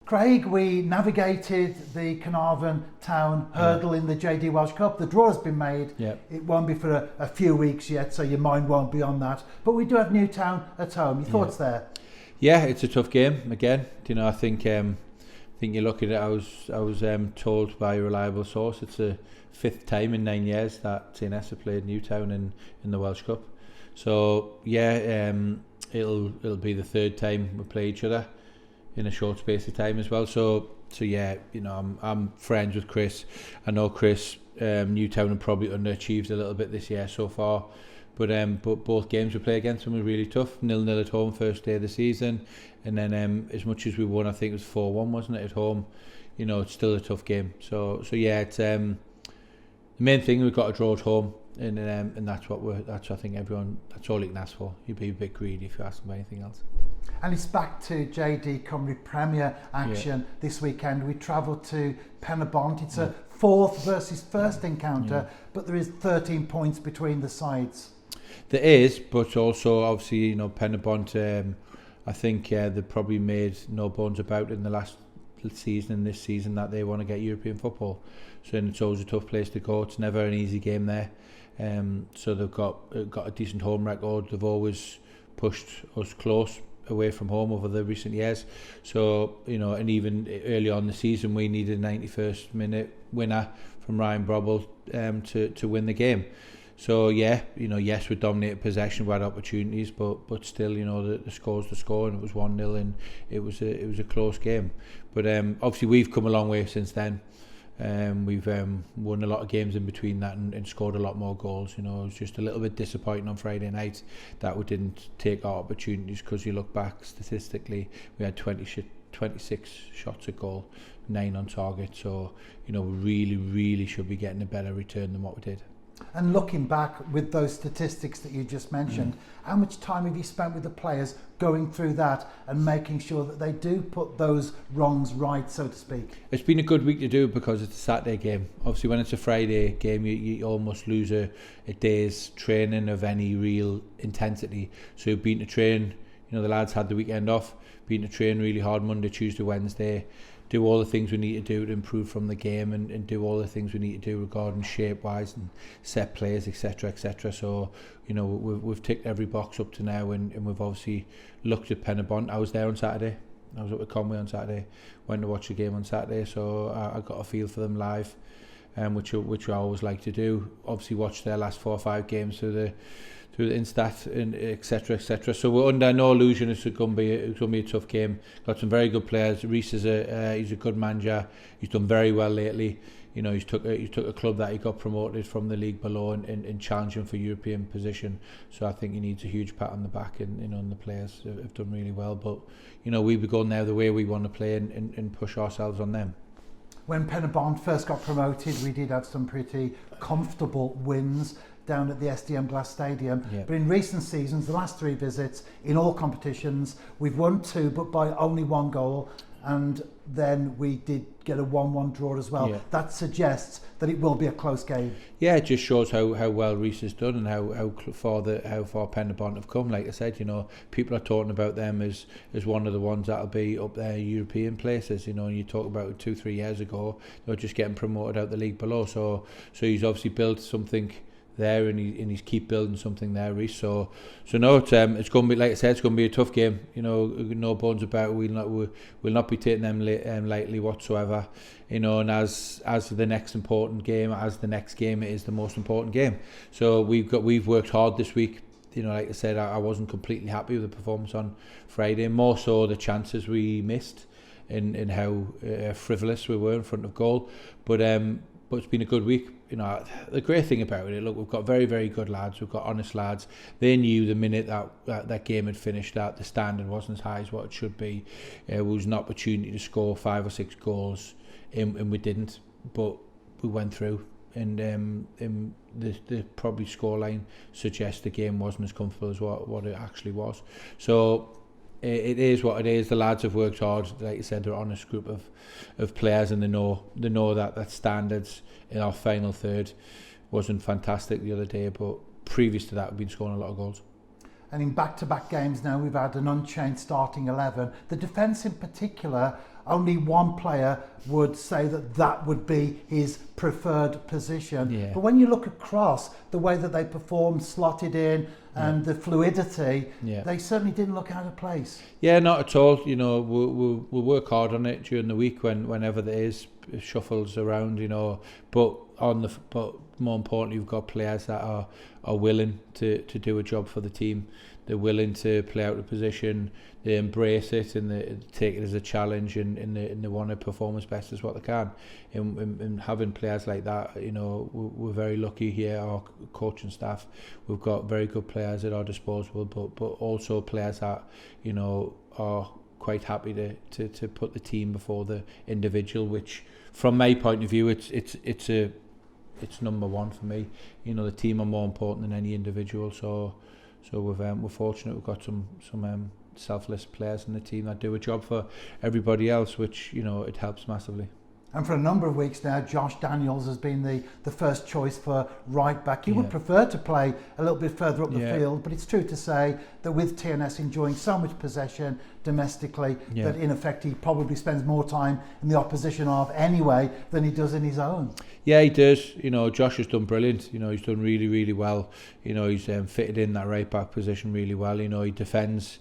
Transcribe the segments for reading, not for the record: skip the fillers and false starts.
Craig, we navigated the Carnarvon Town hurdle in the JD Welsh Cup. The draw has been made. It won't be for a few weeks yet, so your mind won't be on that. But we do have Newtown at home. Your thoughts there? Yeah, it's a tough game again. I think you look at it. I was told by a reliable source it's the 5th time in 9 years that TNS have played Newtown in the Welsh Cup. So it'll be the 3rd time we play each other in a short space of time as well. So yeah, I'm friends with Chris. I know Chris. Newtown have probably underachieved a little bit this year so far, but both games we play against them were really tough. 0-0 at home first day of the season, and then as much as we won, I think it was 4-1, wasn't it, at home? It's still a tough game. So yeah, it's the main thing, we've got to draw at home, and that's I think that's all you can ask for. You'd be a bit greedy if you ask them anything else. And it's back to JD Cymru Premier action this weekend. We travel to Penybont. It's a 4th versus 1st encounter, but there is 13 points between the sides. There is, but also obviously Penybont. I think they've probably made no bones about in the last season and this season that they want to get European football. So it's always a tough place to go. It's never an easy game there. So they've got a decent home record. They've always pushed us close away from home over the recent years. So and even early on in the season we needed a 91st minute winner from Ryan Brobble to win the game. So yes, we dominated possession, we had opportunities, but still, the score's the score, and it was 1-0, and it was a close game. But obviously we've come a long way since then. We've won a lot of games in between that and scored a lot more goals. It was just a little bit disappointing on Friday night that we didn't take our opportunities, because you look back statistically, we had 26 shots at goal, 9 on target. So we really should be getting a better return than what we did. And looking back with those statistics that you just mentioned, how much time have you spent with the players going through that and making sure that they do put those wrongs right, so to speak? It's been a good week to do it, because it's a Saturday game. Obviously when it's a Friday game, you almost lose a day's training of any real intensity. So you've been to train, the lads had the weekend off, been to train really hard Monday, Tuesday, Wednesday, do all the things we need to do to improve from the game, and do all the things we need to do regarding shape-wise and set plays, etc. So we've ticked every box up to now, and we've obviously looked at Penybont. I was there on Saturday. I was up at Conway on Saturday, went to watch the game on Saturday, so I got a feel for them live, which I always like to do. Obviously watched their last 4 or 5 games through the Instat and etc. So we're under no illusion it's going to be a tough game. Got some very good players. Reece he's a good manager. He's done very well lately. He's took a club that he got promoted from the league below and challenged him for European position. So I think he needs a huge pat on the back, and the players have done really well. But we be going now the way we want to play and push ourselves on them. When Penybont first got promoted, we did have some pretty comfortable wins down at the SDM Glass Stadium. But in recent seasons, the last 3 visits in all competitions, we've won 2 but by only 1 goal, and then we did get a 1-1 draw as well. That suggests that it will be a close game. It just shows how well Reece has done, and how far Penybont have come. Like I said, people are talking about them as one of the ones that'll be up there European places. And you talk about 2-3 years ago, they were just getting promoted out the league below. So he's obviously built something there, and he's keep building something there, Reece. So no, it's going to be, like I said, it's going to be a tough game. No bones about it. We'll not be taking them lightly whatsoever. And as the next important game, as the next game, it is the most important game. So we've worked hard this week. Like I said, I wasn't completely happy with the performance on Friday. More so the chances we missed, and how frivolous we were in front of goal. But it's been a good week. The great thing about it, look, we've got very, very good lads. We've got honest lads. They knew the minute that game had finished that the standard wasn't as high as what it should be. It was an opportunity to score 5 or 6 goals, and we didn't. But we went through, and the probably scoreline suggests the game wasn't as comfortable as what it actually was. So it is what it is. The lads have worked hard. Like you said, they're an honest group of players, and they know that standards in our final third wasn't fantastic the other day, but previous to that we've been scoring a lot of goals. And in back-to-back games now, we've had an unchanged starting 11. The defence in particular only one player would say that would be his preferred position. Yeah. But when you look across the way that they performed, slotted in, and the fluidity, they certainly didn't look out of place. Yeah, not at all. You know, we'll work hard on it during the week whenever there is shuffles around. You know, but more importantly, we've got players that are willing to do a job for the team. They're willing to play out the position. They embrace it and they take it as a challenge, and they want to perform as best as what they can. And having players like that, you know, we're very lucky here. Our coaching staff, we've got very good players at our disposal, but also players that, you know, are quite happy to put the team before the individual. Which, from my point of view, it's number one for me. You know, the team are more important than any individual. So we're fortunate. We've got some selfless players in the team that do a job for everybody else, which, you know, it helps massively. And for a number of weeks now, Josh Daniels has been the first choice for right back. He would prefer to play a little bit further up the field, but it's true to say that with TNS enjoying so much possession domestically, that in effect he probably spends more time in the opposition half anyway than he does in his own. Yeah, he does. You know, Josh has done brilliant. You know, he's done really, really well. You know, he's fitted in that right back position really well. You know, he defends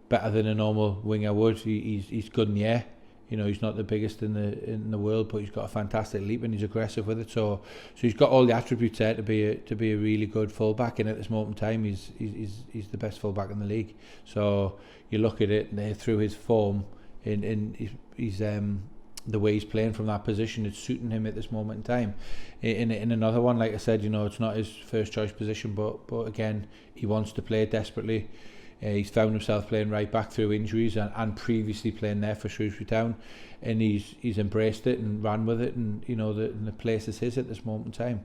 better than a normal winger would. He's good in the air. You know, he's not the biggest in the world, but he's got a fantastic leap and he's aggressive with it. So he's got all the attributes there to be a really good fullback. And at this moment in time, he's the best fullback in the league. So you look at it and through his form, in he's the way he's playing from that position, it's suiting him at this moment in time. In another one, like I said, you know, it's not his first choice position, but again, he wants to play it desperately. He's found himself playing right back through injuries and previously playing there for Shrewsbury Town, and he's embraced it and ran with it, and you know the place is his at this moment in time.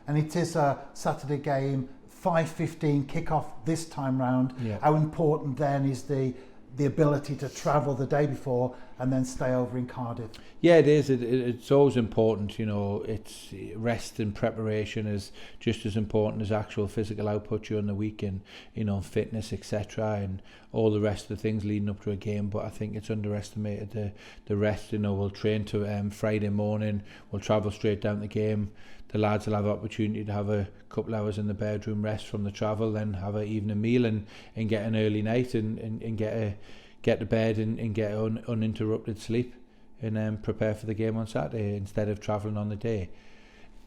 And it is a Saturday game, 5:15 kick-off this time round. How important then is the ability to travel the day before and then stay over in Cardiff? Yeah, it is. It's always important. You know, it's rest and preparation is just as important as actual physical output during the week, and you know, fitness, etc., and all the rest of the things leading up to a game. But I think it's underestimated the rest. You know, we'll train to Friday morning. We'll travel straight down to the game. The lads will have opportunity to have a couple hours in the bedroom, rest from the travel, then have an evening meal and get an early night and get to bed and get uninterrupted sleep, and prepare for the game on Saturday instead of travelling on the day.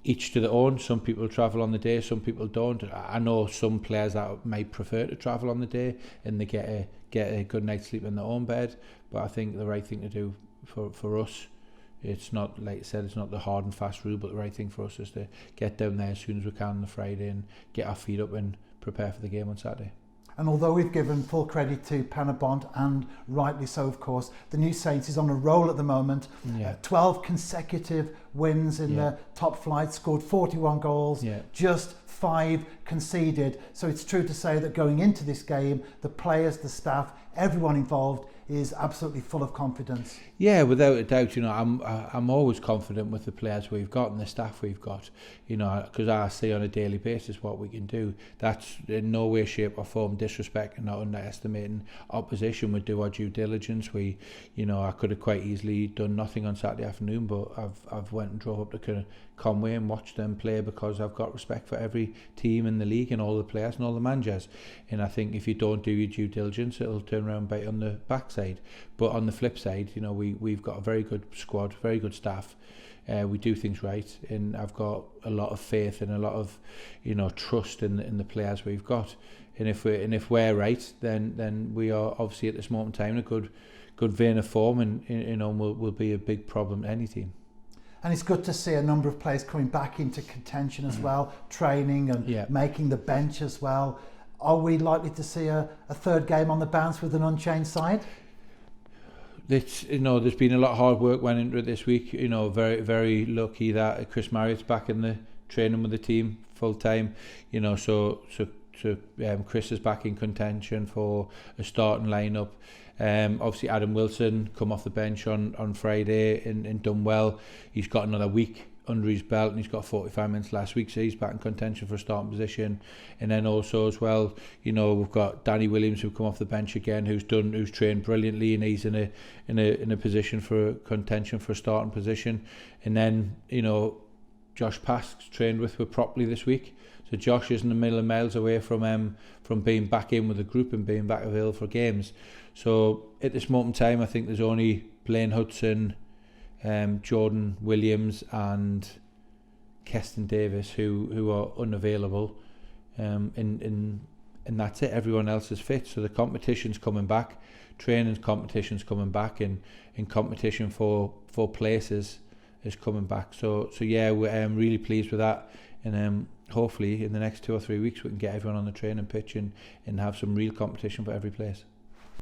Each to their own. Some people travel on the day, some people don't. I know some players that might prefer to travel on the day and they get a good night's sleep in their own bed. But I think the right thing to do for us, it's not, like I said, it's not the hard and fast rule, but the right thing for us is to get down there as soon as we can on the Friday and get our feet up and prepare for the game on Saturday. And although we've given full credit to Penybont, and rightly so, of course, the New Saints is on a roll at the moment. 12 consecutive wins in the top flight, scored 41 goals, just 5 conceded. So it's true to say that going into this game, the players, the staff, everyone involved is absolutely full of confidence. Yeah, without a doubt. You know, I'm always confident with the players we've got and the staff we've got. You know, because I see on a daily basis what we can do. That's in no way, shape or form disrespect and not underestimating opposition. We do our due diligence. We, you know, I could have quite easily done nothing on Saturday afternoon, but I've went and drove up to Conway and watched them play because I've got respect for every team in the league and all the players and all the managers. And I think if you don't do your due diligence, it'll turn around and bite on the backside. But on the flip side, you know, we've got a very good squad, very good staff. We do things right, and I've got a lot of faith and a lot of, you know, trust in the players we've got. And if we're right, then we are obviously at this moment in time in a good vein of form, and you know, will be a big problem to any team. And it's good to see a number of players coming back into contention as well, training and making the bench as well. Are we likely to see a third game on the bounce with an unchanged side? It's, you know, there's been a lot of hard work went into it this week. You know, very, very lucky that Chris Marriott's back in the training with the team full time. You know, so Chris is back in contention for a starting lineup. Obviously Adam Wilson come off the bench on Friday and done well. He's got another week under his belt, and he's got 45 minutes last week, so he's back in contention for a starting position. And then also as well, you know, we've got Danny Williams who come off the bench again, who's trained brilliantly, and he's in a position for contention for a starting position. And then, you know, Josh Pask's trained with properly this week, so Josh isn't a million miles away from being back in with the group and being back available for games. So at this moment in time, I think there's only Blaine Hudson, Jordan Williams and Keston Davis who are unavailable, and that's it. Everyone else is fit, so the competition's coming back, training competition's coming back, and competition for places is coming back. So yeah, we're really pleased with that, and hopefully in the next 2 or 3 weeks we can get everyone on the training pitch and have some real competition for every place.